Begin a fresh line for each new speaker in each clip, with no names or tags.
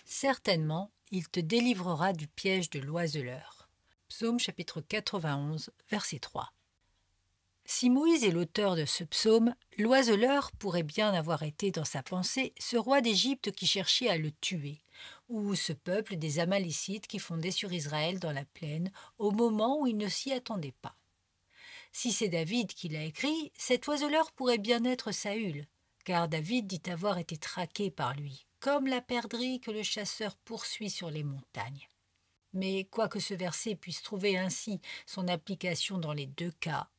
Certainement, il te délivrera du piège de l'oiseleur. Psaume chapitre 91, verset 3. Si Moïse est l'auteur de ce psaume, l'oiseleur pourrait bien avoir été dans sa pensée ce roi d'Égypte qui cherchait à le tuer, ou ce peuple des Amalécites qui fondait sur Israël dans la plaine au moment où il ne s'y attendait pas. Si c'est David qui l'a écrit, cet oiseleur pourrait bien être Saül, car David dit avoir été traqué par lui, comme la perdrix que le chasseur poursuit sur les montagnes. Mais quoique ce verset puisse trouver ainsi son application dans les deux cas,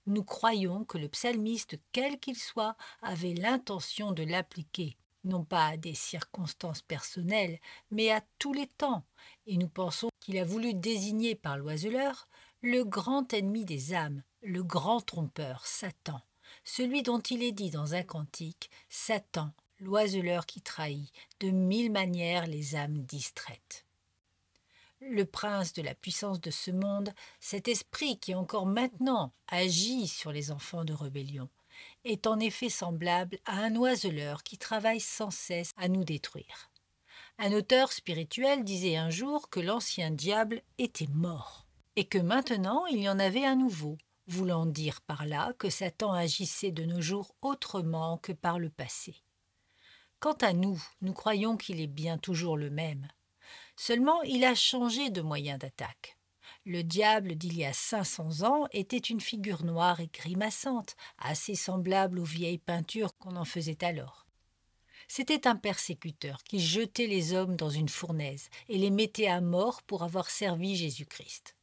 nous croyons que le psalmiste, quel qu'il soit, avait l'intention de l'appliquer, non pas à des circonstances personnelles, mais à tous les temps, et nous pensons qu'il a voulu désigner par l'oiseleur le grand ennemi des âmes, le grand trompeur, Satan, celui dont il est dit dans un cantique, Satan, l'oiseleur qui trahit de 1000 manières les âmes distraites. Le prince de la puissance de ce monde, cet esprit qui encore maintenant agit sur les enfants de rébellion, est en effet semblable à un oiseleur qui travaille sans cesse à nous détruire. Un auteur spirituel disait un jour que l'ancien diable était mort, et que maintenant il y en avait un nouveau, voulant dire par là que Satan agissait de nos jours autrement que par le passé. Quant à nous, nous croyons qu'il est bien toujours le même. Seulement, il a changé de moyen d'attaque. Le diable d'il y a 500 ans était une figure noire et grimaçante, assez semblable aux vieilles peintures qu'on en faisait alors. C'était un persécuteur qui jetait les hommes dans une fournaise et les mettait à mort pour avoir servi Jésus-Christ.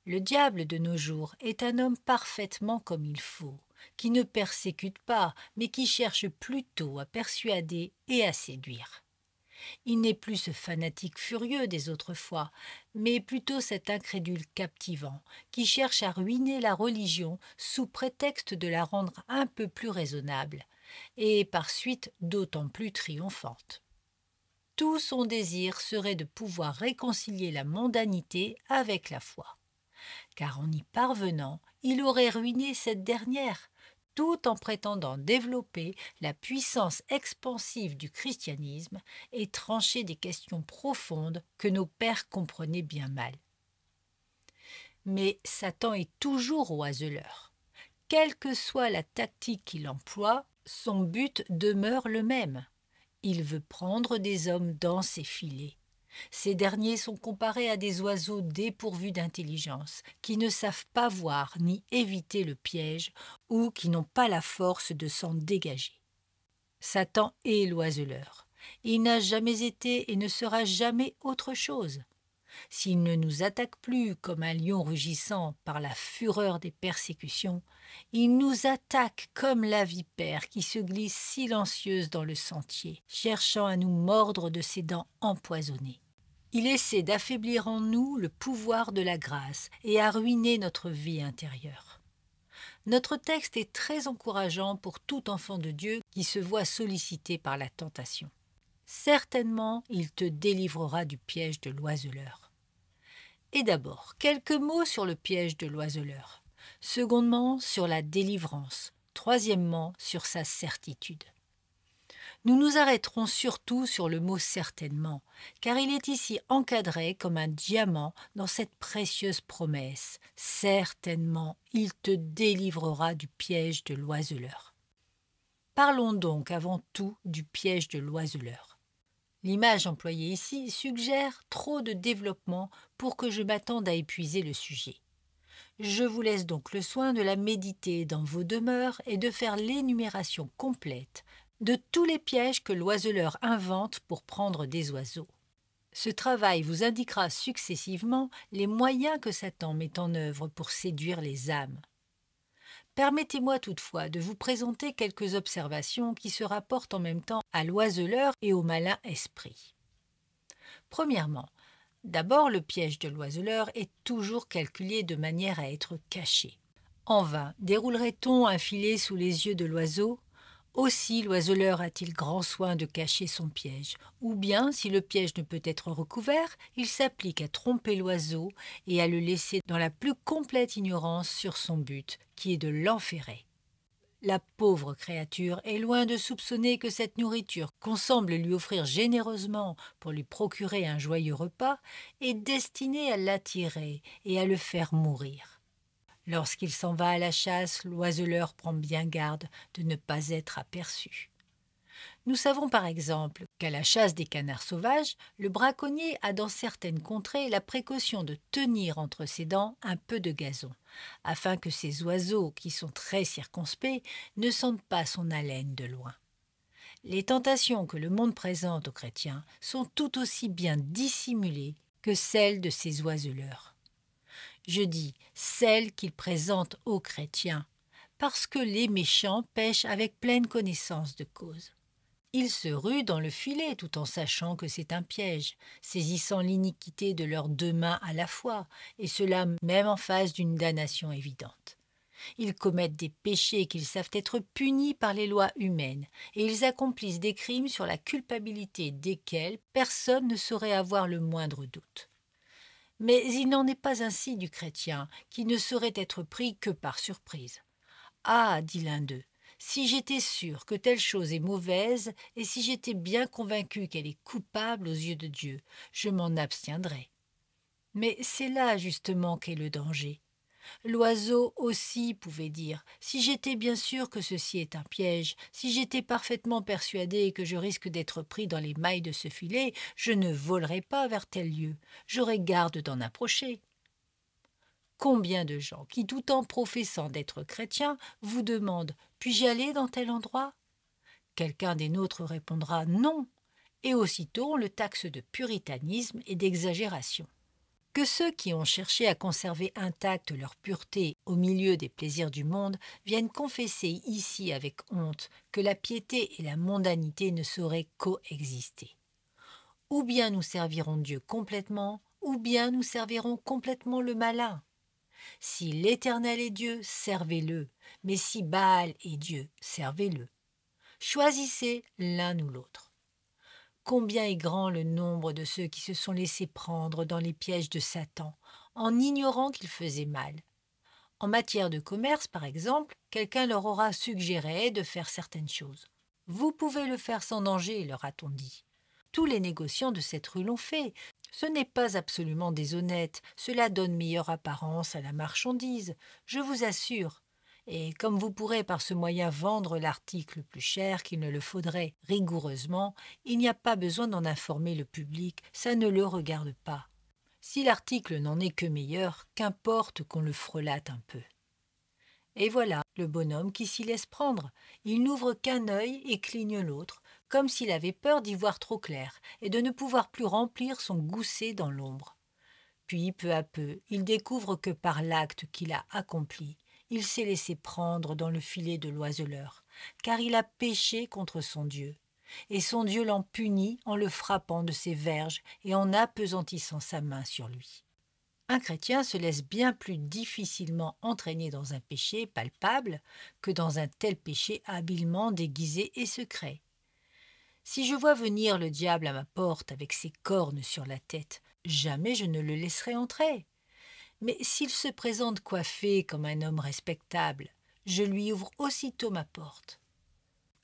Le diable de nos jours est un homme parfaitement comme il faut, qui ne persécute pas, mais qui cherche plutôt à persuader et à séduire. Il n'est plus ce fanatique furieux des autres fois, mais plutôt cet incrédule captivant qui cherche à ruiner la religion sous prétexte de la rendre un peu plus raisonnable, et par suite d'autant plus triomphante. Tout son désir serait de pouvoir réconcilier la mondanité avec la foi, car en y parvenant, il aurait ruiné cette dernière, tout en prétendant développer la puissance expansive du christianisme et trancher des questions profondes que nos pères comprenaient bien mal. Mais Satan est toujours oiseleur. Quelle que soit la tactique qu'il emploie, son but demeure le même. Il veut prendre des hommes dans ses filets. Ces derniers sont comparés à des oiseaux dépourvus d'intelligence, qui ne savent pas voir ni éviter le piège, ou qui n'ont pas la force de s'en dégager. Satan est l'oiseleur. Il n'a jamais été et ne sera jamais autre chose. S'il ne nous attaque plus comme un lion rugissant par la fureur des persécutions, il nous attaque comme la vipère qui se glisse silencieuse dans le sentier, cherchant à nous mordre de ses dents empoisonnées. Il essaie d'affaiblir en nous le pouvoir de la grâce et à ruiner notre vie intérieure. Notre texte est très encourageant pour tout enfant de Dieu qui se voit sollicité par la tentation. Certainement, il te délivrera du piège de l'oiseleur. Et d'abord, quelques mots sur le piège de l'oiseleur. Secondement, sur la délivrance. Troisièmement, sur sa certitude. Nous nous arrêterons surtout sur le mot « certainement », car il est ici encadré comme un diamant dans cette précieuse promesse. Certainement, il te délivrera du piège de l'oiseleur. Parlons donc avant tout du piège de l'oiseleur. L'image employée ici suggère trop de développement pour que je m'attende à épuiser le sujet. Je vous laisse donc le soin de la méditer dans vos demeures et de faire l'énumération complète de tous les pièges que l'oiseleur invente pour prendre des oiseaux. Ce travail vous indiquera successivement les moyens que Satan met en œuvre pour séduire les âmes. Permettez-moi toutefois de vous présenter quelques observations qui se rapportent en même temps à l'oiseleur et au malin esprit. Premièrement, d'abord le piège de l'oiseleur est toujours calculé de manière à être caché. En vain déroulerait-on un filet sous les yeux de l'oiseau? Aussi l'oiseleur a-t-il grand soin de cacher son piège, ou bien, si le piège ne peut être recouvert, il s'applique à tromper l'oiseau et à le laisser dans la plus complète ignorance sur son but, qui est de l'enferrer. La pauvre créature est loin de soupçonner que cette nourriture qu'on semble lui offrir généreusement pour lui procurer un joyeux repas est destinée à l'attirer et à le faire mourir. Lorsqu'il s'en va à la chasse, l'oiseleur prend bien garde de ne pas être aperçu. Nous savons par exemple qu'à la chasse des canards sauvages, le braconnier a dans certaines contrées la précaution de tenir entre ses dents un peu de gazon, afin que ces oiseaux, qui sont très circonspects, ne sentent pas son haleine de loin. Les tentations que le monde présente aux chrétiens sont tout aussi bien dissimulées que celles de ces oiseleurs. Je dis celles qu'il présente aux chrétiens, parce que les méchants pêchent avec pleine connaissance de cause. Ils se ruent dans le filet tout en sachant que c'est un piège, saisissant l'iniquité de leurs deux mains à la fois, et cela même en face d'une damnation évidente. Ils commettent des péchés qu'ils savent être punis par les lois humaines, et ils accomplissent des crimes sur la culpabilité desquels personne ne saurait avoir le moindre doute. Mais il n'en est pas ainsi du chrétien, qui ne saurait être pris que par surprise. « Ah, dit l'un d'eux, si j'étais sûr que telle chose est mauvaise, et si j'étais bien convaincu qu'elle est coupable aux yeux de Dieu, je m'en abstiendrais. » Mais c'est là justement qu'est le danger. L'oiseau aussi pouvait dire « Si j'étais bien sûr que ceci est un piège, si j'étais parfaitement persuadé que je risque d'être pris dans les mailles de ce filet, je ne volerais pas vers tel lieu, j'aurais garde d'en approcher. » Combien de gens qui, tout en professant d'être chrétiens, vous demandent « Puis-je aller dans tel endroit ?» Quelqu'un des nôtres répondra « Non », et aussitôt on le taxe de puritanisme et d'exagération. Que ceux qui ont cherché à conserver intacte leur pureté au milieu des plaisirs du monde viennent confesser ici avec honte que la piété et la mondanité ne sauraient coexister. Ou bien nous servirons Dieu complètement, ou bien nous servirons complètement le malin. Si l'Éternel est Dieu, servez-le, mais si Baal est Dieu, servez-le. Choisissez l'un ou l'autre. Combien est grand le nombre de ceux qui se sont laissés prendre dans les pièges de Satan, en ignorant qu'ils faisaient mal. En matière de commerce, par exemple, quelqu'un leur aura suggéré de faire certaines choses. Vous pouvez le faire sans danger, leur a-t-on dit. Tous les négociants de cette rue l'ont fait. Ce n'est pas absolument déshonnête, cela donne meilleure apparence à la marchandise, je vous assure. Et comme vous pourrez par ce moyen vendre l'article plus cher qu'il ne le faudrait rigoureusement, il n'y a pas besoin d'en informer le public, ça ne le regarde pas. Si l'article n'en est que meilleur, qu'importe qu'on le frelate un peu. Et voilà le bonhomme qui s'y laisse prendre. Il n'ouvre qu'un œil et cligne l'autre, comme s'il avait peur d'y voir trop clair et de ne pouvoir plus remplir son gousset dans l'ombre. Puis, peu à peu, il découvre que par l'acte qu'il a accompli, il s'est laissé prendre dans le filet de l'oiseleur, car il a péché contre son Dieu, et son Dieu l'en punit en le frappant de ses verges et en appesantissant sa main sur lui. Un chrétien se laisse bien plus difficilement entraîner dans un péché palpable que dans un tel péché habilement déguisé et secret. Si je vois venir le diable à ma porte avec ses cornes sur la tête, jamais je ne le laisserai entrer. Mais s'il se présente coiffé comme un homme respectable, je lui ouvre aussitôt ma porte.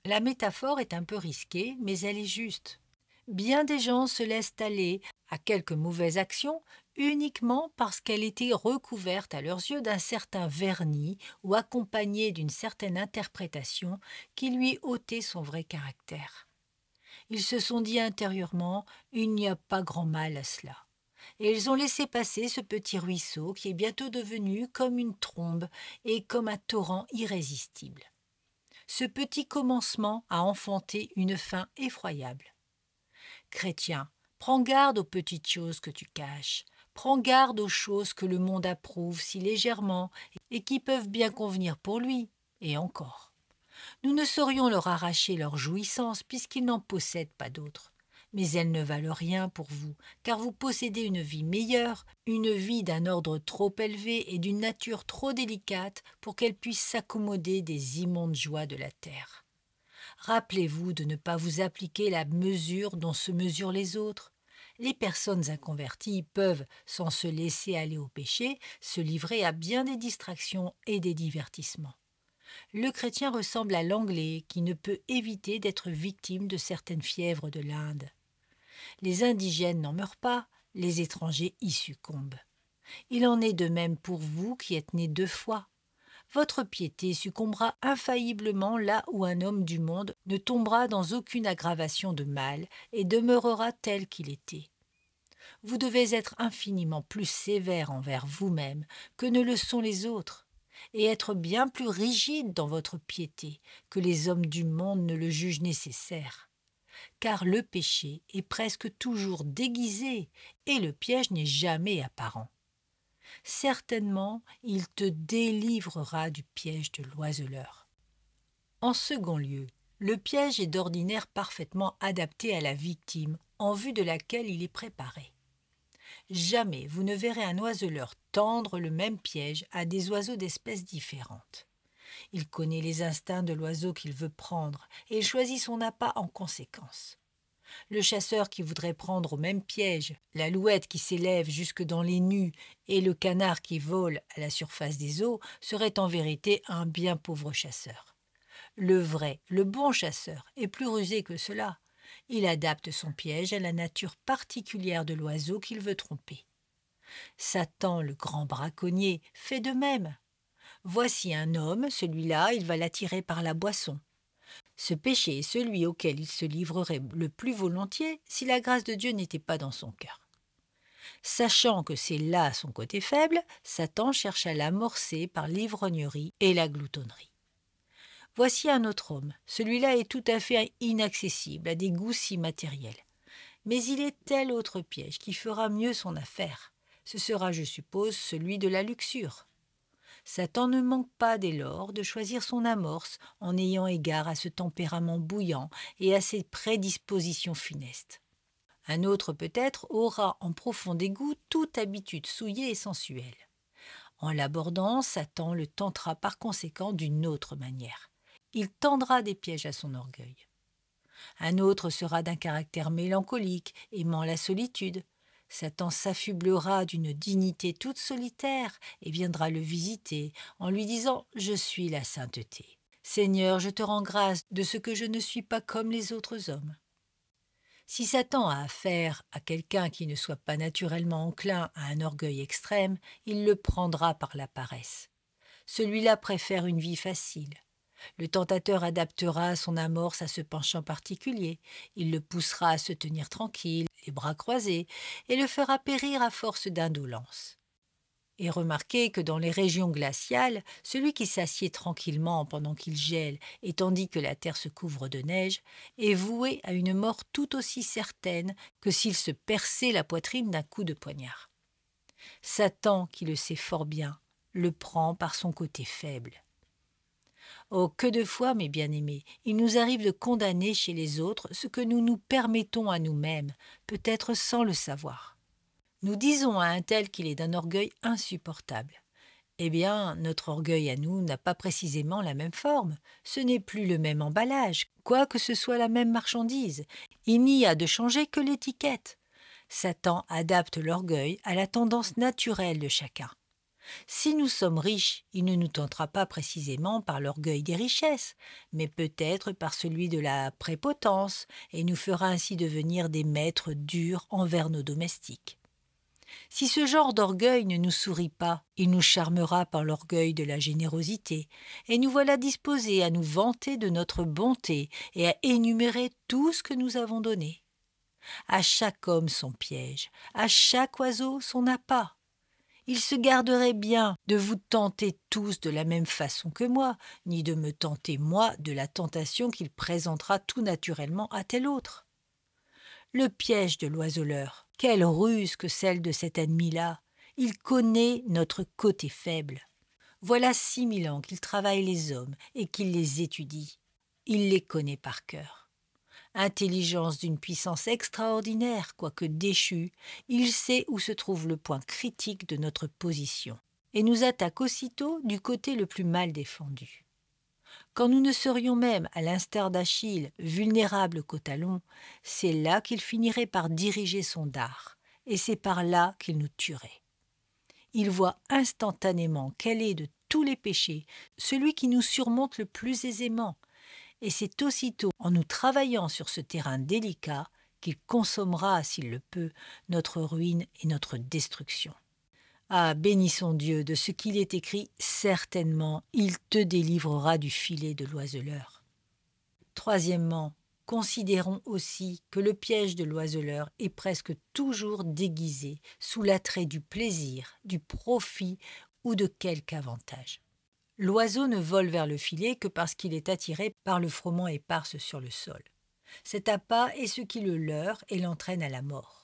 La métaphore est un peu risquée, mais elle est juste. Bien des gens se laissent aller à quelque mauvaise action uniquement parce qu'elle était recouverte à leurs yeux d'un certain vernis ou accompagnée d'une certaine interprétation qui lui ôtait son vrai caractère. Ils se sont dit intérieurement « il n'y a pas grand mal à cela ». Et ils ont laissé passer ce petit ruisseau qui est bientôt devenu comme une trombe et comme un torrent irrésistible. Ce petit commencement a enfanté une fin effroyable. Chrétien, prends garde aux petites choses que tu caches, prends garde aux choses que le monde approuve si légèrement et qui peuvent bien convenir pour lui, et encore. Nous ne saurions leur arracher leur jouissance puisqu'ils n'en possèdent pas d'autres. Mais elles ne valent rien pour vous, car vous possédez une vie meilleure, une vie d'un ordre trop élevé et d'une nature trop délicate pour qu'elle puisse s'accommoder des immondes joies de la terre. Rappelez-vous de ne pas vous appliquer la mesure dont se mesurent les autres. Les personnes inconverties peuvent, sans se laisser aller au péché, se livrer à bien des distractions et des divertissements. Le chrétien ressemble à l'Anglais qui ne peut éviter d'être victime de certaines fièvres de l'Inde. Les indigènes n'en meurent pas, les étrangers y succombent. Il en est de même pour vous qui êtes nés 2 fois. Votre piété succombera infailliblement là où un homme du monde ne tombera dans aucune aggravation de mal et demeurera tel qu'il était. Vous devez être infiniment plus sévère envers vous-même que ne le sont les autres, et être bien plus rigide dans votre piété que les hommes du monde ne le jugent nécessaire. Car le péché est presque toujours déguisé et le piège n'est jamais apparent. Certainement, il te délivrera du piège de l'oiseleur. En second lieu, le piège est d'ordinaire parfaitement adapté à la victime en vue de laquelle il est préparé. Jamais vous ne verrez un oiseleur tendre le même piège à des oiseaux d'espèces différentes. Il connaît les instincts de l'oiseau qu'il veut prendre et il choisit son appât en conséquence. Le chasseur qui voudrait prendre au même piège l'alouette qui s'élève jusque dans les nues et le canard qui vole à la surface des eaux serait en vérité un bien pauvre chasseur. Le vrai, le bon chasseur est plus rusé que cela. Il adapte son piège à la nature particulière de l'oiseau qu'il veut tromper. Satan, le grand braconnier, fait de même. Voici un homme, celui-là, il va l'attirer par la boisson. Ce péché est celui auquel il se livrerait le plus volontiers si la grâce de Dieu n'était pas dans son cœur. Sachant que c'est là son côté faible, Satan cherche à l'amorcer par l'ivrognerie et la gloutonnerie. Voici un autre homme. Celui-là est tout à fait inaccessible à des goûts si matériels. Mais il est tel autre piège qui fera mieux son affaire. Ce sera, je suppose, celui de la luxure. Satan ne manque pas dès lors de choisir son amorce en ayant égard à ce tempérament bouillant et à ses prédispositions funestes. Un autre peut-être aura en profond dégoût toute habitude souillée et sensuelle. En l'abordant, Satan le tentera par conséquent d'une autre manière. Il tendra des pièges à son orgueil. Un autre sera d'un caractère mélancolique, aimant la solitude. Satan s'affublera d'une dignité toute solitaire et viendra le visiter en lui disant « Je suis la sainteté. Seigneur, je te rends grâce de ce que je ne suis pas comme les autres hommes. » Si Satan a affaire à quelqu'un qui ne soit pas naturellement enclin à un orgueil extrême, il le prendra par la paresse. Celui-là préfère une vie facile. Le tentateur adaptera son amorce à ce penchant particulier. Il le poussera à se tenir tranquille, les bras croisés, et le fera périr à force d'indolence. Et remarquez que dans les régions glaciales, celui qui s'assied tranquillement pendant qu'il gèle et tandis que la terre se couvre de neige est voué à une mort tout aussi certaine que s'il se perçait la poitrine d'un coup de poignard. Satan, qui le sait fort bien, le prend par son côté faible. Oh, que de fois, mes bien-aimés, il nous arrive de condamner chez les autres ce que nous nous permettons à nous-mêmes, peut-être sans le savoir. Nous disons à un tel qu'il est d'un orgueil insupportable. Eh bien, notre orgueil à nous n'a pas précisément la même forme. Ce n'est plus le même emballage, quoique ce soit la même marchandise. Il n'y a de changé que l'étiquette. Satan adapte l'orgueil à la tendance naturelle de chacun. Si nous sommes riches, il ne nous tentera pas précisément par l'orgueil des richesses, mais peut-être par celui de la prépotence, et nous fera ainsi devenir des maîtres durs envers nos domestiques. Si ce genre d'orgueil ne nous sourit pas, il nous charmera par l'orgueil de la générosité, et nous voilà disposés à nous vanter de notre bonté et à énumérer tout ce que nous avons donné. À chaque homme son piège, à chaque oiseau son appât. Il se garderait bien de vous tenter tous de la même façon que moi, ni de me tenter moi de la tentation qu'il présentera tout naturellement à tel autre. Le piège de l'oiseleur, quelle ruse que celle de cet ennemi-là! Il connaît notre côté faible. Voilà 6000 ans qu'il travaille les hommes et qu'il les étudie. Il les connaît par cœur. Intelligence d'une puissance extraordinaire, quoique déchu, il sait où se trouve le point critique de notre position et nous attaque aussitôt du côté le plus mal défendu. Quand nous ne serions même, à l'instar d'Achille, vulnérables qu'au talon, c'est là qu'il finirait par diriger son dard, et c'est par là qu'il nous tuerait. Il voit instantanément quel est de tous les péchés celui qui nous surmonte le plus aisément, et c'est aussitôt en nous travaillant sur ce terrain délicat qu'il consommera, s'il le peut, notre ruine et notre destruction. Ah, bénissons Dieu de ce qu'il est écrit, certainement, il te délivrera du filet de l'oiseleur. Troisièmement, considérons aussi que le piège de l'oiseleur est presque toujours déguisé sous l'attrait du plaisir, du profit ou de quelque avantage. L'oiseau ne vole vers le filet que parce qu'il est attiré par le frottement éparse sur le sol. Cet appât est ce qui le leurre et l'entraîne à la mort.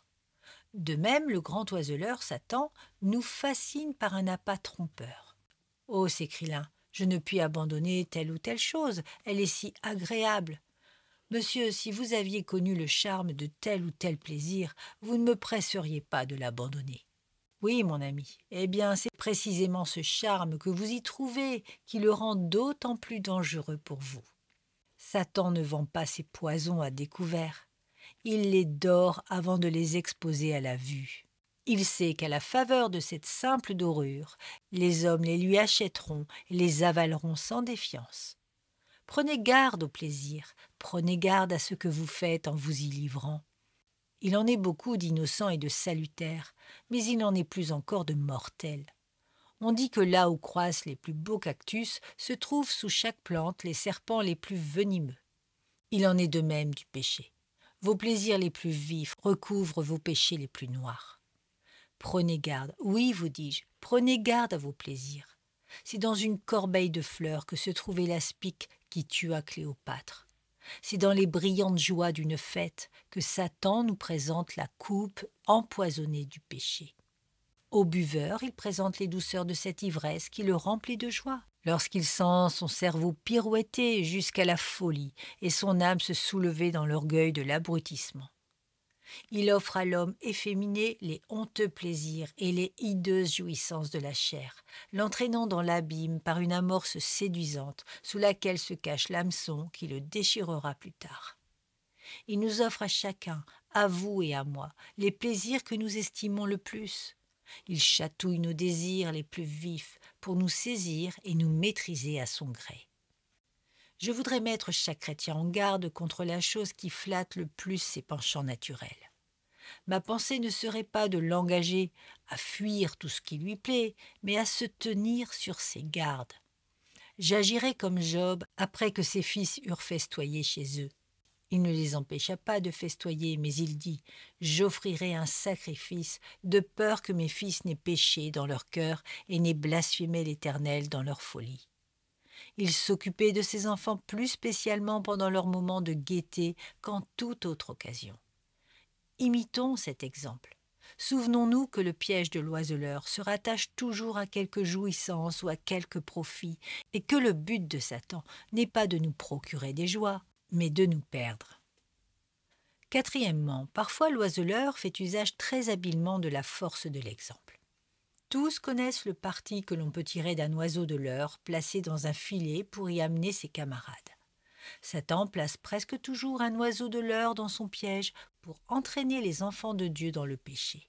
De même, le grand oiseleur, Satan, nous fascine par un appât trompeur. « Oh, s'écrie l'un, je ne puis abandonner telle ou telle chose, elle est si agréable. Monsieur, si vous aviez connu le charme de tel ou tel plaisir, vous ne me presseriez pas de l'abandonner. » Oui, mon ami, eh bien, c'est précisément ce charme que vous y trouvez qui le rend d'autant plus dangereux pour vous. Satan ne vend pas ses poisons à découvert. Il les dore avant de les exposer à la vue. Il sait qu'à la faveur de cette simple dorure, les hommes les lui achèteront et les avaleront sans défiance. Prenez garde au plaisir, prenez garde à ce que vous faites en vous y livrant. Il en est beaucoup d'innocents et de salutaires, mais il n'en est plus encore de mortels. On dit que là où croissent les plus beaux cactus se trouvent sous chaque plante les serpents les plus venimeux. Il en est de même du péché. Vos plaisirs les plus vifs recouvrent vos péchés les plus noirs. Prenez garde, oui, vous dis-je, prenez garde à vos plaisirs. C'est dans une corbeille de fleurs que se trouvait l'aspic qui tua Cléopâtre. C'est dans les brillantes joies d'une fête que Satan nous présente la coupe empoisonnée du péché. Au buveur, il présente les douceurs de cette ivresse qui le remplit de joie. Lorsqu'il sent son cerveau pirouetter jusqu'à la folie et son âme se soulever dans l'orgueil de l'abrutissement. Il offre à l'homme efféminé les honteux plaisirs et les hideuses jouissances de la chair, l'entraînant dans l'abîme par une amorce séduisante sous laquelle se cache l'hameçon qui le déchirera plus tard. Il nous offre à chacun, à vous et à moi, les plaisirs que nous estimons le plus. Il chatouille nos désirs les plus vifs pour nous saisir et nous maîtriser à son gré. Je voudrais mettre chaque chrétien en garde contre la chose qui flatte le plus ses penchants naturels. Ma pensée ne serait pas de l'engager à fuir tout ce qui lui plaît, mais à se tenir sur ses gardes. J'agirai comme Job après que ses fils eurent festoyé chez eux. Il ne les empêcha pas de festoyer, mais il dit « J'offrirai un sacrifice de peur que mes fils n'aient péché dans leur cœur et n'aient blasphémé l'Éternel dans leur folie. » Il s'occupait de ses enfants plus spécialement pendant leurs moments de gaieté qu'en toute autre occasion. Imitons cet exemple. Souvenons-nous que le piège de l'oiseleur se rattache toujours à quelque jouissance ou à quelque profit, et que le but de Satan n'est pas de nous procurer des joies, mais de nous perdre. Quatrièmement, parfois l'oiseleur fait usage très habilement de la force de l'exemple. Tous connaissent le parti que l'on peut tirer d'un oiseau de leurre placé dans un filet pour y amener ses camarades. Satan place presque toujours un oiseau de leurre dans son piège pour entraîner les enfants de Dieu dans le péché.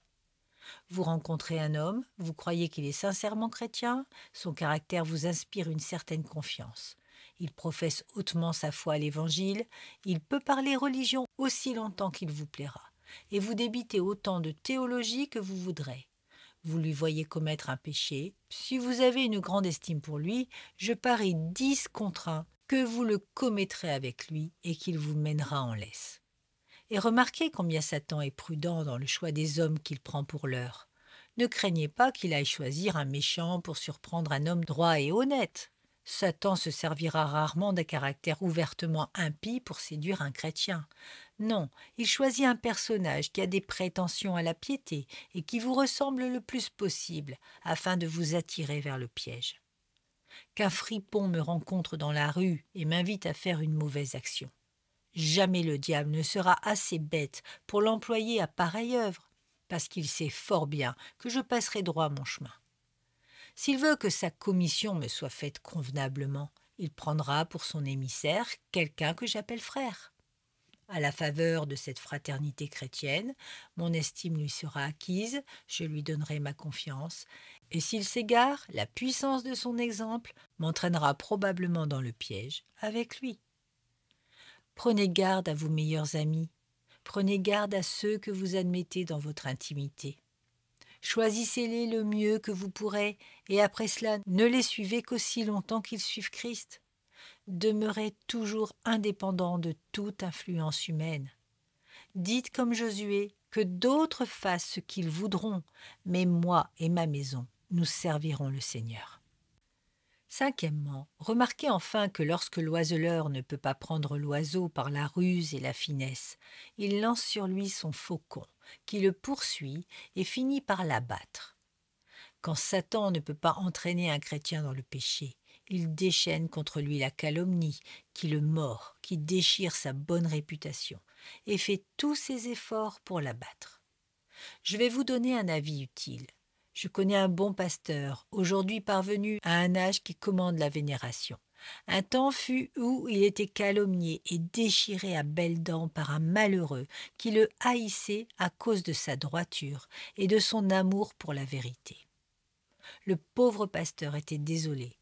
Vous rencontrez un homme, vous croyez qu'il est sincèrement chrétien, son caractère vous inspire une certaine confiance. Il professe hautement sa foi à l'Évangile, il peut parler religion aussi longtemps qu'il vous plaira, et vous débitez autant de théologie que vous voudrez. Vous lui voyez commettre un péché, si vous avez une grande estime pour lui, je parie 10 contre 1 que vous le commettrez avec lui et qu'il vous mènera en laisse. Et remarquez combien Satan est prudent dans le choix des hommes qu'il prend pour l'heure. Ne craignez pas qu'il aille choisir un méchant pour surprendre un homme droit et honnête. Satan se servira rarement d'un caractère ouvertement impie pour séduire un chrétien. Non, il choisit un personnage qui a des prétentions à la piété et qui vous ressemble le plus possible afin de vous attirer vers le piège. Qu'un fripon me rencontre dans la rue et m'invite à faire une mauvaise action. Jamais le diable ne sera assez bête pour l'employer à pareille œuvre, parce qu'il sait fort bien que je passerai droit mon chemin. S'il veut que sa commission me soit faite convenablement, Il prendra pour son émissaire quelqu'un que j'appelle frère. À la faveur de cette fraternité chrétienne, mon estime lui sera acquise, je lui donnerai ma confiance, et s'il s'égare, la puissance de son exemple m'entraînera probablement dans le piège avec lui. Prenez garde à vos meilleurs amis, prenez garde à ceux que vous admettez dans votre intimité. Choisissez-les le mieux que vous pourrez, et après cela, ne les suivez qu'aussi longtemps qu'ils suivent Christ. Demeurez toujours indépendant de toute influence humaine. Dites comme Josué, que d'autres fassent ce qu'ils voudront, mais moi et ma maison, nous servirons le Seigneur. Cinquièmement, remarquez enfin que lorsque l'oiseleur ne peut pas prendre l'oiseau par la ruse et la finesse, il lance sur lui son faucon, qui le poursuit et finit par l'abattre. Quand Satan ne peut pas entraîner un chrétien dans le péché, il déchaîne contre lui la calomnie, qui le mord, qui déchire sa bonne réputation, et fait tous ses efforts pour l'abattre. Je vais vous donner un avis utile. Je connais un bon pasteur, aujourd'hui parvenu à un âge qui commande la vénération. Un temps fut où il était calomnié et déchiré à belles dents par un malheureux qui le haïssait à cause de sa droiture et de son amour pour la vérité. Le pauvre pasteur était désolé.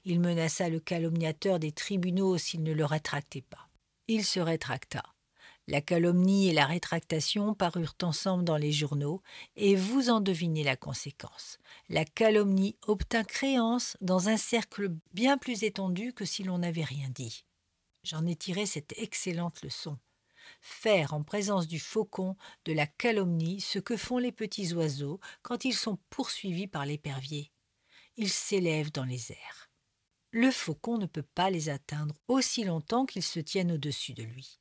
Il menaça le calomniateur des tribunaux s'il ne le rétractait pas. Il se rétracta. La calomnie et la rétractation parurent ensemble dans les journaux, et vous en devinez la conséquence. La calomnie obtint créance dans un cercle bien plus étendu que si l'on n'avait rien dit. J'en ai tiré cette excellente leçon. Faire en présence du faucon de la calomnie ce que font les petits oiseaux quand ils sont poursuivis par l'épervier. Ils s'élèvent dans les airs. Le faucon ne peut pas les atteindre aussi longtemps qu'ils se tiennent au-dessus de lui.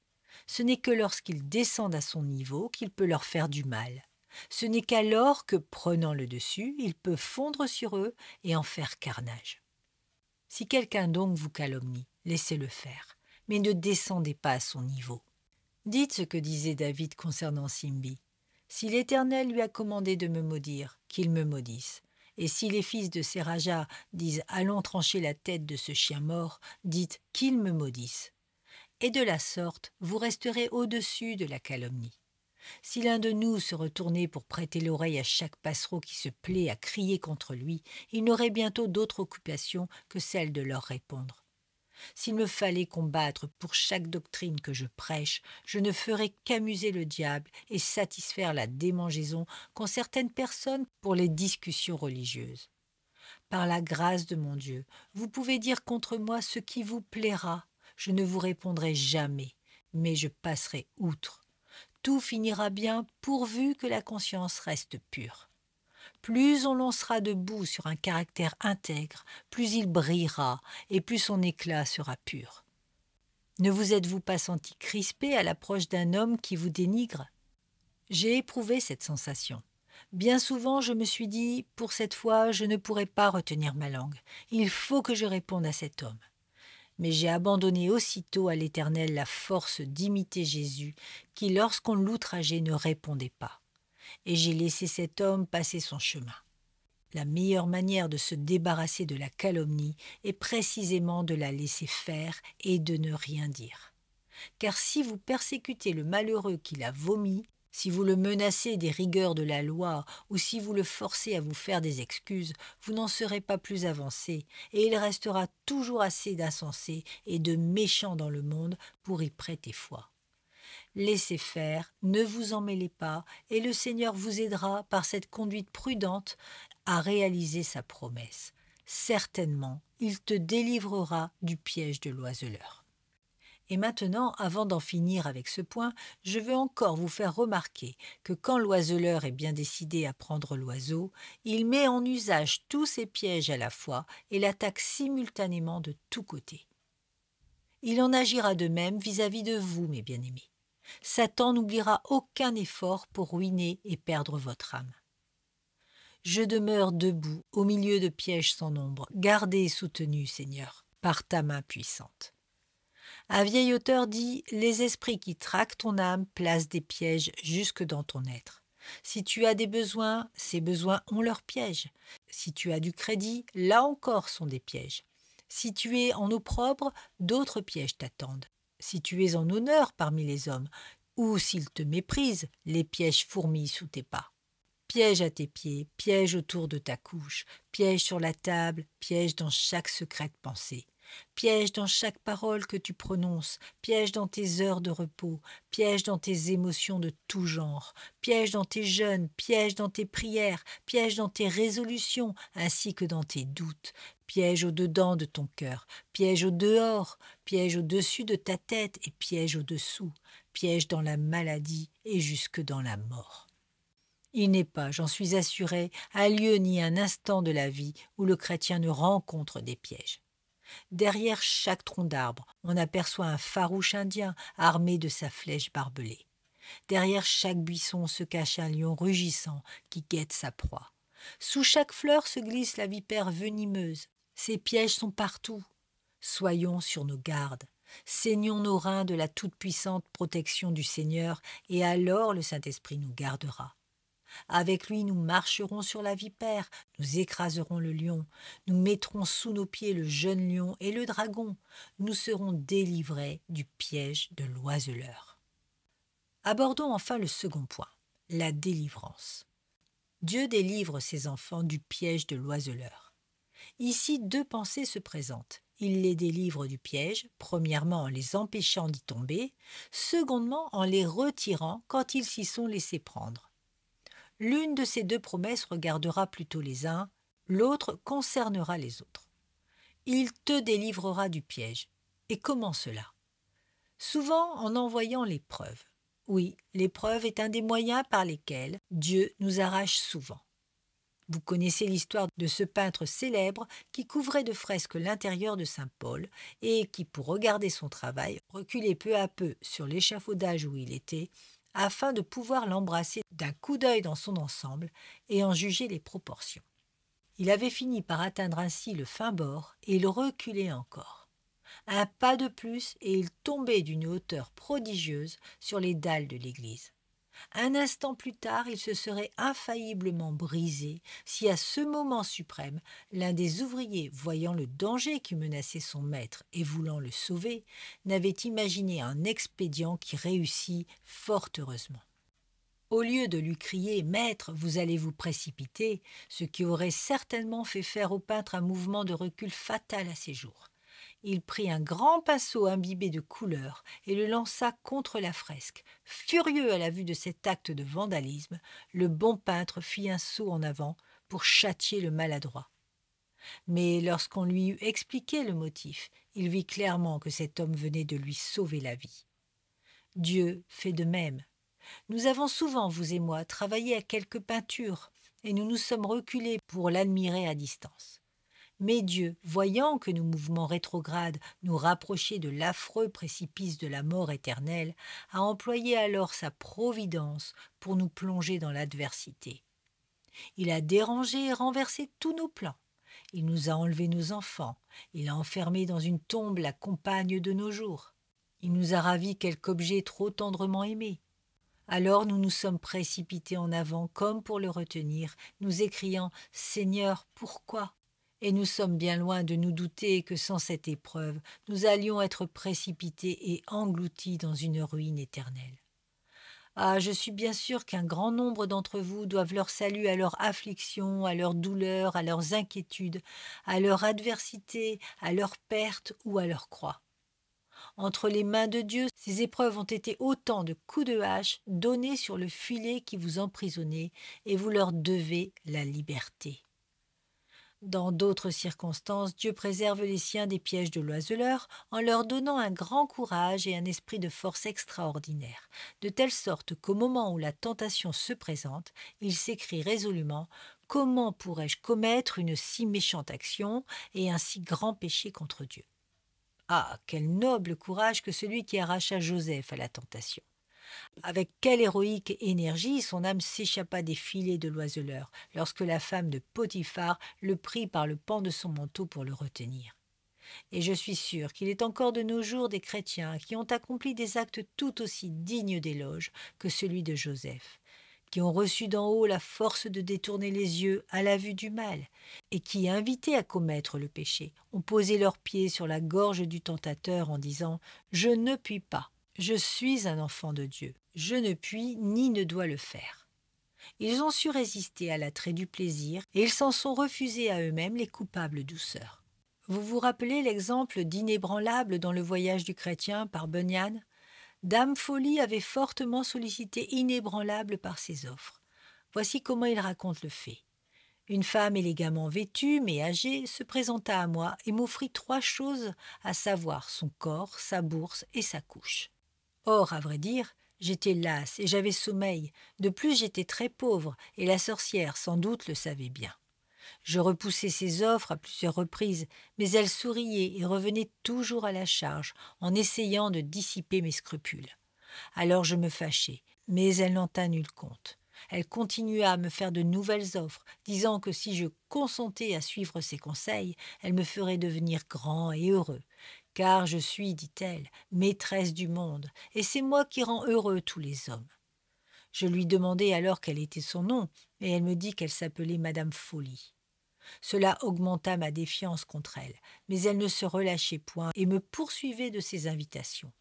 Ce n'est que lorsqu'ils descendent à son niveau qu'il peut leur faire du mal. Ce n'est qu'alors que, prenant le dessus, il peut fondre sur eux et en faire carnage. Si quelqu'un donc vous calomnie, laissez-le faire, mais ne descendez pas à son niveau. Dites ce que disait David concernant Simbi. Si l'Éternel lui a commandé de me maudire, qu'il me maudisse. Et si les fils de Séraja disent « Allons trancher la tête de ce chien mort », dites « Qu'il me maudisse ». Et de la sorte, vous resterez au-dessus de la calomnie. Si l'un de nous se retournait pour prêter l'oreille à chaque passereau qui se plaît à crier contre lui, il n'aurait bientôt d'autre occupation que celle de leur répondre. S'il me fallait combattre pour chaque doctrine que je prêche, je ne ferais qu'amuser le diable et satisfaire la démangeaison qu'ont certaines personnes pour les discussions religieuses. Par la grâce de mon Dieu, vous pouvez dire contre moi ce qui vous plaira. Je ne vous répondrai jamais, mais je passerai outre. Tout finira bien pourvu que la conscience reste pure. Plus on lancera debout sur un caractère intègre, plus il brillera et plus son éclat sera pur. Ne vous êtes-vous pas senti crispé à l'approche d'un homme qui vous dénigre ? J'ai éprouvé cette sensation. Bien souvent, je me suis dit, pour cette fois, je ne pourrai pas retenir ma langue. Il faut que je réponde à cet homme. Mais j'ai abandonné aussitôt à l'Éternel la force d'imiter Jésus, qui, lorsqu'on l'outrageait, ne répondait pas. Et j'ai laissé cet homme passer son chemin. La meilleure manière de se débarrasser de la calomnie est précisément de la laisser faire et de ne rien dire. Car si vous persécutez le malheureux qui l'a vomi, si vous le menacez des rigueurs de la loi ou si vous le forcez à vous faire des excuses, vous n'en serez pas plus avancé, et il restera toujours assez d'insensés et de méchants dans le monde pour y prêter foi. Laissez faire, ne vous en mêlez pas, et le Seigneur vous aidera par cette conduite prudente à réaliser sa promesse. Certainement, il te délivrera du piège de l'oiseleur. Et maintenant, avant d'en finir avec ce point, je veux encore vous faire remarquer que quand l'oiseleur est bien décidé à prendre l'oiseau, il met en usage tous ses pièges à la fois et l'attaque simultanément de tous côtés. Il en agira de même vis-à-vis de vous, mes bien-aimés. Satan n'oubliera aucun effort pour ruiner et perdre votre âme. Je demeure debout au milieu de pièges sans nombre, gardé et soutenu, Seigneur, par ta main puissante. Un vieil auteur dit « Les esprits qui traquent ton âme placent des pièges jusque dans ton être. Si tu as des besoins, ces besoins ont leurs pièges. Si tu as du crédit, là encore sont des pièges. Si tu es en opprobre, d'autres pièges t'attendent. Si tu es en honneur parmi les hommes, ou s'ils te méprisent, les pièges fourmillent sous tes pas. Piège à tes pieds, piège autour de ta couche, piège sur la table, piège dans chaque secrète pensée. Piège dans chaque parole que tu prononces, piège dans tes heures de repos, piège dans tes émotions de tout genre, piège dans tes jeûnes, piège dans tes prières, piège dans tes résolutions ainsi que dans tes doutes, piège au-dedans de ton cœur, piège au-dehors, piège au-dessus de ta tête et piège au-dessous, piège dans la maladie et jusque dans la mort. Il n'est pas, j'en suis assuré, un lieu ni un instant de la vie où le chrétien ne rencontre des pièges. Derrière chaque tronc d'arbre, on aperçoit un farouche indien armé de sa flèche barbelée. Derrière chaque buisson se cache un lion rugissant qui guette sa proie. Sous chaque fleur se glisse la vipère venimeuse. Ces pièges sont partout. Soyons sur nos gardes. Saignons nos reins de la toute-puissante protection du Seigneur, et alors le Saint-Esprit nous gardera. Avec lui, nous marcherons sur la vipère, nous écraserons le lion, nous mettrons sous nos pieds le jeune lion et le dragon, nous serons délivrés du piège de l'oiseleur. Abordons enfin le second point, la délivrance. Dieu délivre ses enfants du piège de l'oiseleur. Ici, deux pensées se présentent. Il les délivre du piège, premièrement en les empêchant d'y tomber, secondement en les retirant quand ils s'y sont laissés prendre. L'une de ces deux promesses regardera plutôt les uns, l'autre concernera les autres. Il te délivrera du piège. Et comment cela? Souvent en envoyant l'épreuve. Oui, l'épreuve est un des moyens par lesquels Dieu nous arrache souvent. Vous connaissez l'histoire de ce peintre célèbre qui couvrait de fresques l'intérieur de Saint-Paul et qui, pour regarder son travail, reculait peu à peu sur l'échafaudage où il était, afin de pouvoir l'embrasser d'un coup d'œil dans son ensemble et en juger les proportions. Il avait fini par atteindre ainsi le fin bord et il reculait encore. Un pas de plus et il tombait d'une hauteur prodigieuse sur les dalles de l'église. Un instant plus tard, il se serait infailliblement brisé si à ce moment suprême, l'un des ouvriers, voyant le danger qui menaçait son maître et voulant le sauver, n'avait imaginé un expédient qui réussit fort heureusement. Au lieu de lui crier « Maître, vous allez vous précipiter », ce qui aurait certainement fait faire au peintre un mouvement de recul fatal à ses jours, il prit un grand pinceau imbibé de couleur et le lança contre la fresque. Furieux à la vue de cet acte de vandalisme, le bon peintre fit un saut en avant pour châtier le maladroit. Mais lorsqu'on lui eut expliqué le motif, il vit clairement que cet homme venait de lui sauver la vie. Dieu fait de même. Nous avons souvent, vous et moi, travaillé à quelque peinture, et nous nous sommes reculés pour l'admirer à distance. Mais Dieu, voyant que nos mouvements rétrogrades nous rapprochaient de l'affreux précipice de la mort éternelle, a employé alors sa providence pour nous plonger dans l'adversité. Il a dérangé et renversé tous nos plans. Il nous a enlevé nos enfants. Il a enfermé dans une tombe la compagne de nos jours. Il nous a ravi quelque objet trop tendrement aimé. Alors nous nous sommes précipités en avant comme pour le retenir, nous écriant « Seigneur, pourquoi ?» Et nous sommes bien loin de nous douter que sans cette épreuve, nous allions être précipités et engloutis dans une ruine éternelle. Ah, je suis bien sûr qu'un grand nombre d'entre vous doivent leur salut à leur affliction, à leur douleur, à leurs inquiétudes, à leur adversité, à leur perte ou à leur croix. Entre les mains de Dieu, ces épreuves ont été autant de coups de hache donnés sur le filet qui vous emprisonnait et vous leur devez la liberté. Dans d'autres circonstances, Dieu préserve les siens des pièges de l'oiseleur en leur donnant un grand courage et un esprit de force extraordinaire, de telle sorte qu'au moment où la tentation se présente, ils s'écrient résolument « Comment pourrais-je commettre une si méchante action et un si grand péché contre Dieu ?» Ah, quel noble courage que celui qui arracha Joseph à la tentation! Avec quelle héroïque énergie son âme s'échappa des filets de l'oiseleur lorsque la femme de Potiphar le prit par le pan de son manteau pour le retenir. Et je suis sûr qu'il est encore de nos jours des chrétiens qui ont accompli des actes tout aussi dignes d'éloge que celui de Joseph. qui ont reçu d'en haut la force de détourner les yeux à la vue du mal, et qui, invités à commettre le péché, ont posé leurs pieds sur la gorge du tentateur en disant « Je ne puis pas, je suis un enfant de Dieu, je ne puis ni ne dois le faire ». Ils ont su résister à l'attrait du plaisir et ils s'en sont refusés à eux-mêmes les coupables douceurs. Vous vous rappelez l'exemple d'Inébranlable dans le voyage du chrétien par Bunyan ? Dame Folly avait fortement sollicité Inébranlable par ses offres. Voici comment il raconte le fait. Une femme élégamment vêtue, mais âgée, se présenta à moi et m'offrit 3 choses, à savoir son corps, sa bourse et sa couche. Or, à vrai dire, j'étais lasse et j'avais sommeil. De plus, j'étais très pauvre et la sorcière, sans doute, le savait bien. Je repoussai ses offres à plusieurs reprises, mais elle souriait et revenait toujours à la charge, en essayant de dissiper mes scrupules. Alors je me fâchai, mais elle n'en tint nul compte. Elle continua à me faire de nouvelles offres, disant que si je consentais à suivre ses conseils, elle me ferait devenir grand et heureux. Car je suis, dit-elle, maîtresse du monde, et c'est moi qui rends heureux tous les hommes. Je lui demandai alors quel était son nom, et elle me dit qu'elle s'appelait Madame Folly. Cela augmenta ma défiance contre elle, mais elle ne se relâchait point et me poursuivait de ses invitations.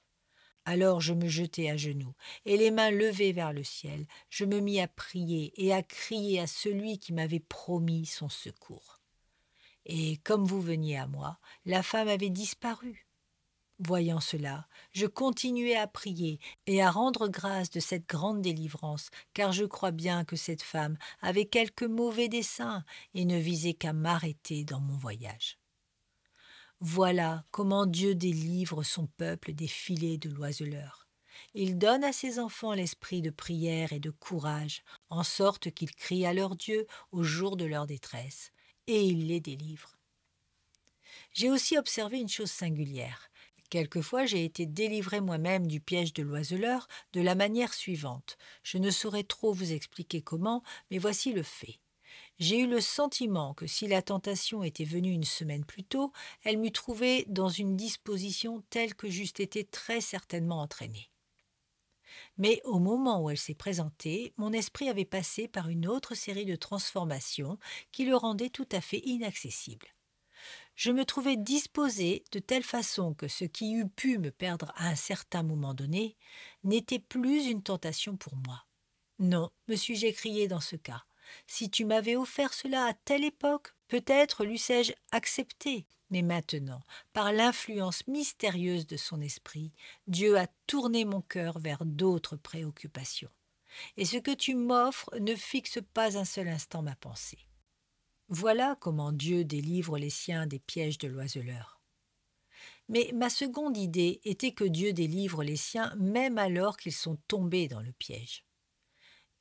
Alors je me jetai à genoux, et les mains levées vers le ciel, je me mis à prier et à crier à celui qui m'avait promis son secours. Et comme vous veniez à moi, la femme avait disparu. Voyant cela, je continuai à prier et à rendre grâce de cette grande délivrance, car je crois bien que cette femme avait quelque mauvais dessein et ne visait qu'à m'arrêter dans mon voyage. Voilà comment Dieu délivre son peuple des filets de l'oiseleur. Il donne à ses enfants l'esprit de prière et de courage, en sorte qu'ils crient à leur Dieu au jour de leur détresse, et il les délivre. J'ai aussi observé une chose singulière. Quelquefois, j'ai été délivré moi-même du piège de l'oiseleur de la manière suivante. Je ne saurais trop vous expliquer comment, mais voici le fait. J'ai eu le sentiment que si la tentation était venue une semaine plus tôt, elle m'eût trouvé dans une disposition telle que j'eusse été très certainement entraîné. Mais au moment où elle s'est présentée, mon esprit avait passé par une autre série de transformations qui le rendaient tout à fait inaccessible. Je me trouvais disposé de telle façon que ce qui eût pu me perdre à un certain moment donné n'était plus une tentation pour moi. Non, me suis-je écrié dans ce cas. Si tu m'avais offert cela à telle époque, peut-être l'eussé-je accepté. Mais maintenant, par l'influence mystérieuse de son esprit, Dieu a tourné mon cœur vers d'autres préoccupations. Et ce que tu m'offres ne fixe pas un seul instant ma pensée. Voilà comment Dieu délivre les siens des pièges de l'oiseleur. Mais ma seconde idée était que Dieu délivre les siens même alors qu'ils sont tombés dans le piège.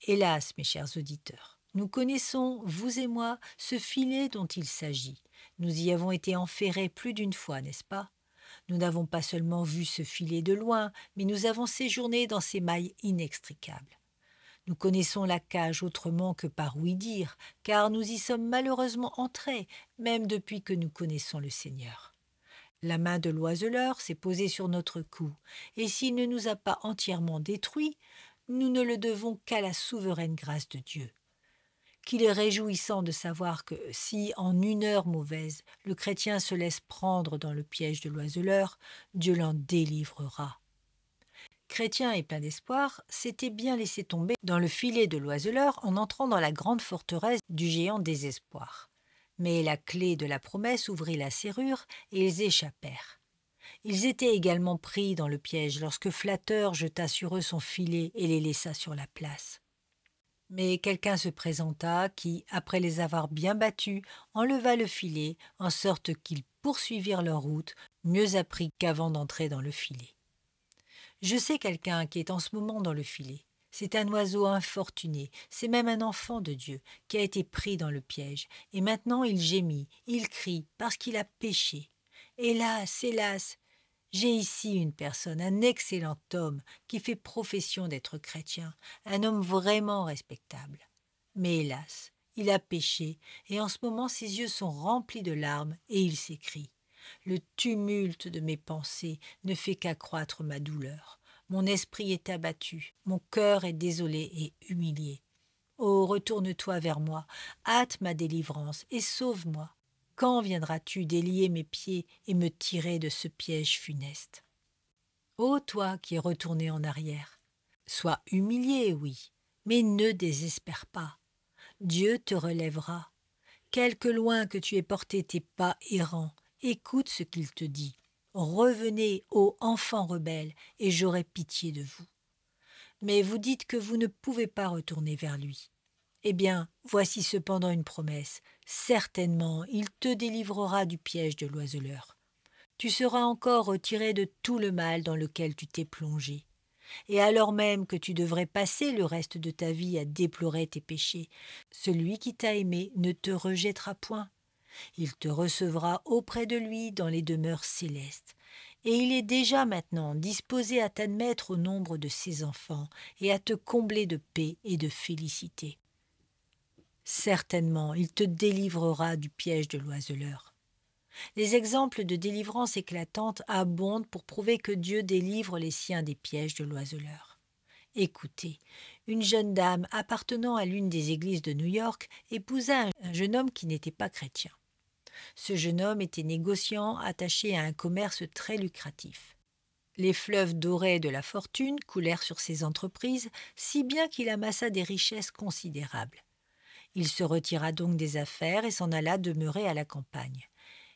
Hélas, mes chers auditeurs, nous connaissons, vous et moi, ce filet dont il s'agit. Nous y avons été enferrés plus d'une fois, n'est-ce pas ? Nous n'avons pas seulement vu ce filet de loin, mais nous avons séjourné dans ces mailles inextricables. Nous connaissons la cage autrement que par ouï-dire, car nous y sommes malheureusement entrés, même depuis que nous connaissons le Seigneur. La main de l'oiseleur s'est posée sur notre cou, et s'il ne nous a pas entièrement détruits, nous ne le devons qu'à la souveraine grâce de Dieu. Qu'il est réjouissant de savoir que si, en une heure mauvaise, le chrétien se laisse prendre dans le piège de l'oiseleur, Dieu l'en délivrera. Chrétien et plein d'espoir, s'était bien laissé tomber dans le filet de l'oiseleur en entrant dans la grande forteresse du géant Désespoir. Mais la clé de la promesse ouvrit la serrure et ils échappèrent. Ils étaient également pris dans le piège lorsque Flatteur jeta sur eux son filet et les laissa sur la place. Mais quelqu'un se présenta qui, après les avoir bien battus, enleva le filet, en sorte qu'ils poursuivirent leur route, mieux appris qu'avant d'entrer dans le filet. Je sais quelqu'un qui est en ce moment dans le filet. C'est un oiseau infortuné, c'est même un enfant de Dieu qui a été pris dans le piège, et maintenant il gémit, il crie, parce qu'il a péché. Hélas, hélas, j'ai ici une personne, un excellent homme, qui fait profession d'être chrétien, un homme vraiment respectable. Mais hélas, il a péché, et en ce moment ses yeux sont remplis de larmes, et il s'écrie. Le tumulte de mes pensées ne fait qu'accroître ma douleur. Mon esprit est abattu, mon cœur est désolé et humilié. Oh, retourne-toi vers moi, hâte ma délivrance et sauve-moi. Quand viendras-tu délier mes pieds et me tirer de ce piège funeste? Ô toi qui es retourné en arrière, sois humilié, oui, mais ne désespère pas. Dieu te relèvera. Quelque loin que tu aies porté tes pas errants, écoute ce qu'il te dit. Revenez, ô enfants rebelles, et j'aurai pitié de vous. Mais vous dites que vous ne pouvez pas retourner vers lui. Eh bien, voici cependant une promesse. Certainement, il te délivrera du piège de l'oiseleur. Tu seras encore retiré de tout le mal dans lequel tu t'es plongé. Et alors même que tu devrais passer le reste de ta vie à déplorer tes péchés, celui qui t'a aimé ne te rejettera point. Il te recevra auprès de lui dans les demeures célestes. Et il est déjà maintenant disposé à t'admettre au nombre de ses enfants et à te combler de paix et de félicité. Certainement, il te délivrera du piège de l'oiseleur. Les exemples de délivrance éclatante abondent pour prouver que Dieu délivre les siens des pièges de l'oiseleur. Écoutez, une jeune dame appartenant à l'une des églises de New York épousa un jeune homme qui n'était pas chrétien. Ce jeune homme était négociant attaché à un commerce très lucratif. Les fleuves dorés de la fortune coulèrent sur ses entreprises, si bien qu'il amassa des richesses considérables. Il se retira donc des affaires et s'en alla demeurer à la campagne.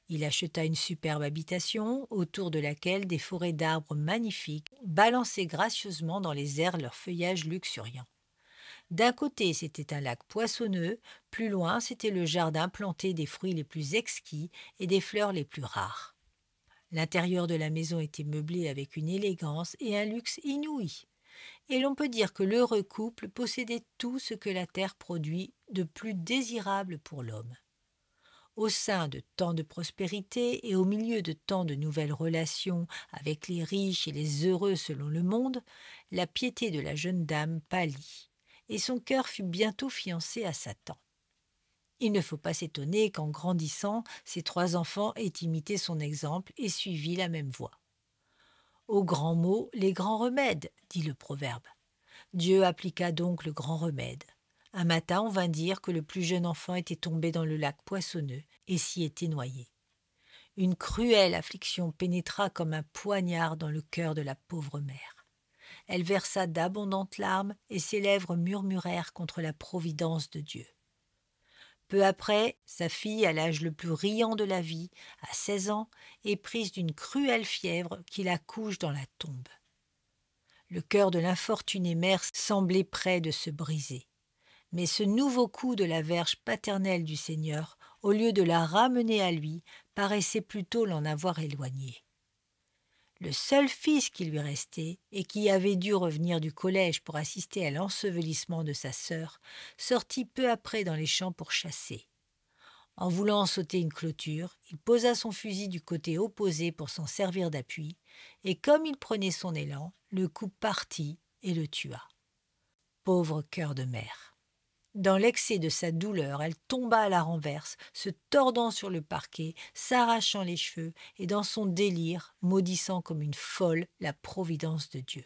Il acheta une superbe habitation, autour de laquelle des forêts d'arbres magnifiques balançaient gracieusement dans les airs leur feuillage luxuriant. D'un côté, c'était un lac poissonneux, plus loin, c'était le jardin planté des fruits les plus exquis et des fleurs les plus rares. L'intérieur de la maison était meublé avec une élégance et un luxe inouïs. Et l'on peut dire que l'heureux couple possédait tout ce que la terre produit de plus désirable pour l'homme. Au sein de tant de prospérité et au milieu de tant de nouvelles relations avec les riches et les heureux selon le monde, la piété de la jeune dame pâlit, et son cœur fut bientôt fiancé à Satan. Il ne faut pas s'étonner qu'en grandissant, ses 3 enfants aient imité son exemple et suivi la même voie. Aux grands mots, les grands remèdes, dit le proverbe. Dieu appliqua donc le grand remède. Un matin, on vint dire que le plus jeune enfant était tombé dans le lac poissonneux et s'y était noyé. Une cruelle affliction pénétra comme un poignard dans le cœur de la pauvre mère. Elle versa d'abondantes larmes et ses lèvres murmurèrent contre la providence de Dieu. Peu après, sa fille, à l'âge le plus riant de la vie, à 16 ans, est prise d'une cruelle fièvre qui la couche dans la tombe. Le cœur de l'infortunée mère semblait près de se briser. Mais ce nouveau coup de la verge paternelle du Seigneur, au lieu de la ramener à lui, paraissait plutôt l'en avoir éloignée. Le seul fils qui lui restait, et qui avait dû revenir du collège pour assister à l'ensevelissement de sa sœur, sortit peu après dans les champs pour chasser. En voulant sauter une clôture, il posa son fusil du côté opposé pour s'en servir d'appui, et comme il prenait son élan, le coup partit et le tua. Pauvre cœur de mère! Dans l'excès de sa douleur, elle tomba à la renverse, se tordant sur le parquet, s'arrachant les cheveux et dans son délire, maudissant comme une folle la providence de Dieu.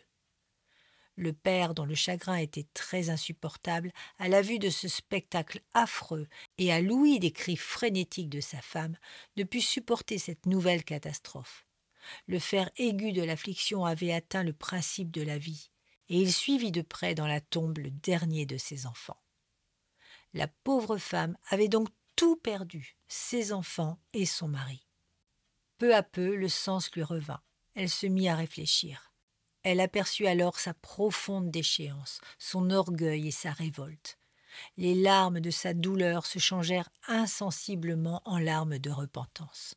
Le père, dont le chagrin était très insupportable, à la vue de ce spectacle affreux et à l'ouïe des cris frénétiques de sa femme, ne put supporter cette nouvelle catastrophe. Le fer aigu de l'affliction avait atteint le principe de la vie, et il suivit de près dans la tombe le dernier de ses enfants. La pauvre femme avait donc tout perdu, ses enfants et son mari. Peu à peu, le sens lui revint. Elle se mit à réfléchir. Elle aperçut alors sa profonde déchéance, son orgueil et sa révolte. Les larmes de sa douleur se changèrent insensiblement en larmes de repentance.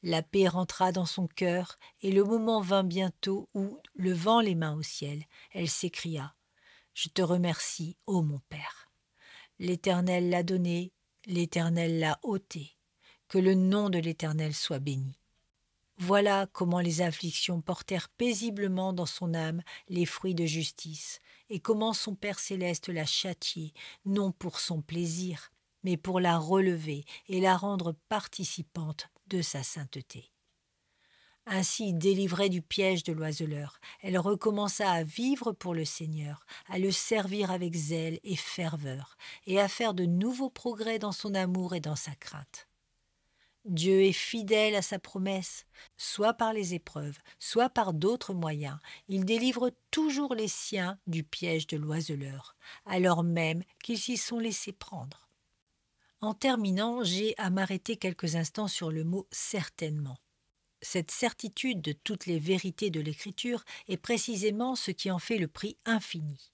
La paix rentra dans son cœur et le moment vint bientôt où, levant les mains au ciel, elle s'écria « Je te remercie, ô mon Père !» L'Éternel l'a donné, l'Éternel l'a ôté. Que le nom de l'Éternel soit béni. Voilà comment les afflictions portèrent paisiblement dans son âme les fruits de justice, et comment son Père céleste l'a châtiée, non pour son plaisir, mais pour la relever et la rendre participante de sa sainteté. Ainsi délivrée du piège de l'oiseleur, elle recommença à vivre pour le Seigneur, à le servir avec zèle et ferveur, et à faire de nouveaux progrès dans son amour et dans sa crainte. Dieu est fidèle à sa promesse, soit par les épreuves, soit par d'autres moyens. Il délivre toujours les siens du piège de l'oiseleur, alors même qu'ils s'y sont laissés prendre. En terminant, j'ai à m'arrêter quelques instants sur le mot « certainement ». Cette certitude de toutes les vérités de l'Écriture est précisément ce qui en fait le prix infini.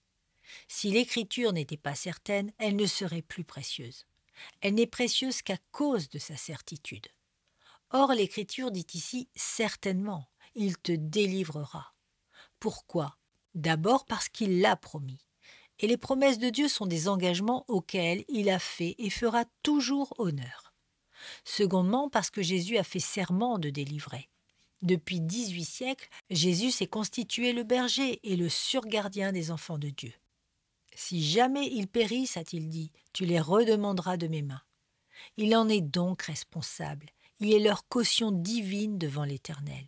Si l'Écriture n'était pas certaine, elle ne serait plus précieuse. Elle n'est précieuse qu'à cause de sa certitude. Or, l'Écriture dit ici « certainement », il te délivrera. Pourquoi ? D'abord parce qu'il l'a promis. Et les promesses de Dieu sont des engagements auxquels il a fait et fera toujours honneur. Secondement, parce que Jésus a fait serment de délivrer. Depuis 18 siècles, Jésus s'est constitué le berger et le surgardien des enfants de Dieu. Si jamais ils périssent, a-t-il dit, tu les redemanderas de mes mains. Il en est donc responsable. Il est leur caution divine devant l'Éternel.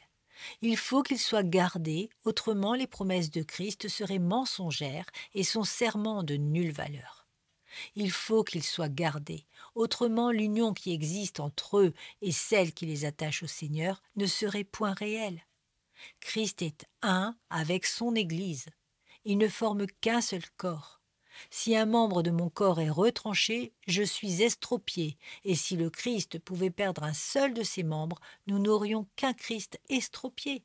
Il faut qu'ils soient gardés, autrement les promesses de Christ seraient mensongères et son serment de nulle valeur. Il faut qu'ils soient gardés, autrement l'union qui existe entre eux et celle qui les attache au Seigneur ne serait point réelle. Christ est un avec son Église. Il ne forme qu'un seul corps. Si un membre de mon corps est retranché, je suis estropié, et si le Christ pouvait perdre un seul de ses membres, nous n'aurions qu'un Christ estropié.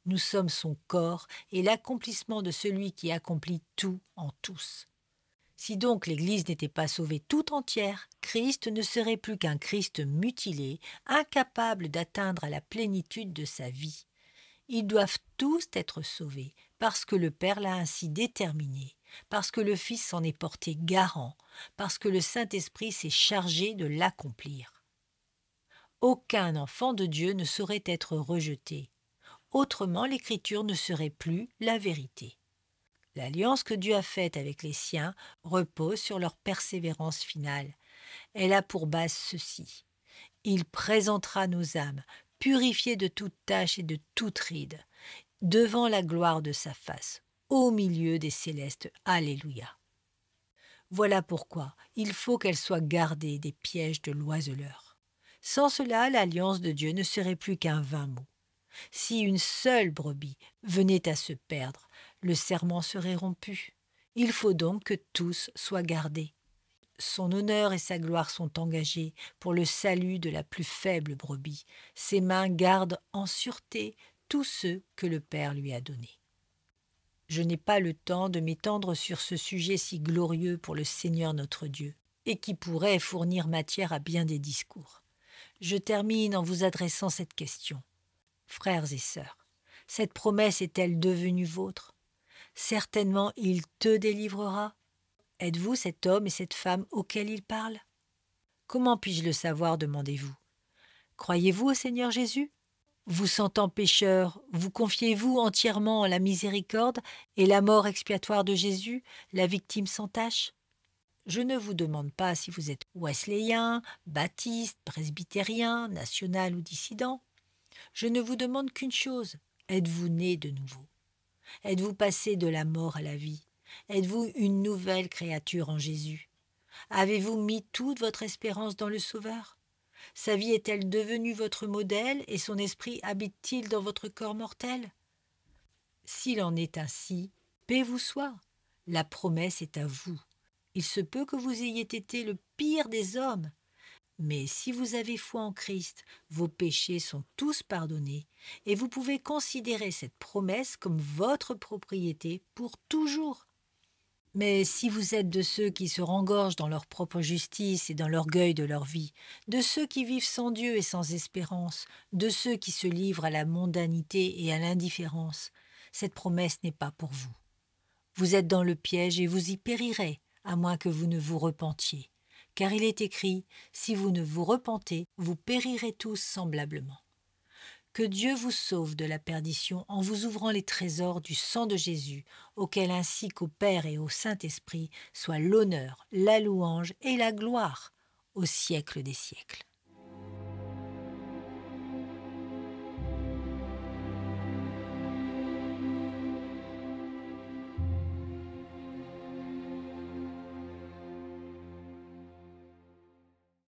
Nous sommes son corps et l'accomplissement de celui qui accomplit tout en tous. Si donc l'Église n'était pas sauvée tout entière, Christ ne serait plus qu'un Christ mutilé, incapable d'atteindre à la plénitude de sa vie. Ils doivent tous être sauvés, parce que le Père l'a ainsi déterminé, parce que le Fils s'en est porté garant, parce que le Saint-Esprit s'est chargé de l'accomplir. Aucun enfant de Dieu ne saurait être rejeté. Autrement, l'Écriture ne serait plus la vérité. L'alliance que Dieu a faite avec les siens repose sur leur persévérance finale. Elle a pour base ceci. Il présentera nos âmes, purifiées de toute tache et de toute ride, devant la gloire de sa face, au milieu des célestes. Alléluia. Voilà pourquoi il faut qu'elles soient gardées des pièges de l'oiseleur. Sans cela, l'alliance de Dieu ne serait plus qu'un vain mot. Si une seule brebis venait à se perdre, le serment serait rompu. Il faut donc que tous soient gardés. Son honneur et sa gloire sont engagés pour le salut de la plus faible brebis. Ses mains gardent en sûreté tous ceux que le Père lui a donnés. Je n'ai pas le temps de m'étendre sur ce sujet si glorieux pour le Seigneur notre Dieu, et qui pourrait fournir matière à bien des discours. Je termine en vous adressant cette question. Frères et sœurs, cette promesse est-elle devenue vôtre ? Certainement, il te délivrera. Êtes-vous cet homme et cette femme auxquels il parle ? Comment puis-je le savoir, demandez-vous. Croyez-vous au Seigneur Jésus ? Vous sentant pécheur, vous confiez-vous entièrement en la miséricorde et la mort expiatoire de Jésus, la victime sans tache ? Je ne vous demande pas si vous êtes wesleyen, baptiste, presbytérien, national ou dissident. Je ne vous demande qu'une chose, êtes-vous né de nouveau ? Êtes-vous passé de la mort à la vie ? Êtes-vous une nouvelle créature en Jésus ? Avez-vous mis toute votre espérance dans le Sauveur ? Sa vie est-elle devenue votre modèle et son esprit habite-t-il dans votre corps mortel ? S'il en est ainsi, paix vous soit. La promesse est à vous. Il se peut que vous ayez été le pire des hommes. Mais si vous avez foi en Christ, vos péchés sont tous pardonnés et vous pouvez considérer cette promesse comme votre propriété pour toujours. Mais si vous êtes de ceux qui se rengorgent dans leur propre justice et dans l'orgueil de leur vie, de ceux qui vivent sans Dieu et sans espérance, de ceux qui se livrent à la mondanité et à l'indifférence, cette promesse n'est pas pour vous. Vous êtes dans le piège et vous y périrez, à moins que vous ne vous repentiez. Car il est écrit, si vous ne vous repentez, vous périrez tous semblablement. Que Dieu vous sauve de la perdition en vous ouvrant les trésors du sang de Jésus, auquel ainsi qu'au Père et au Saint-Esprit soit l'honneur, la louange et la gloire au siècle des siècles.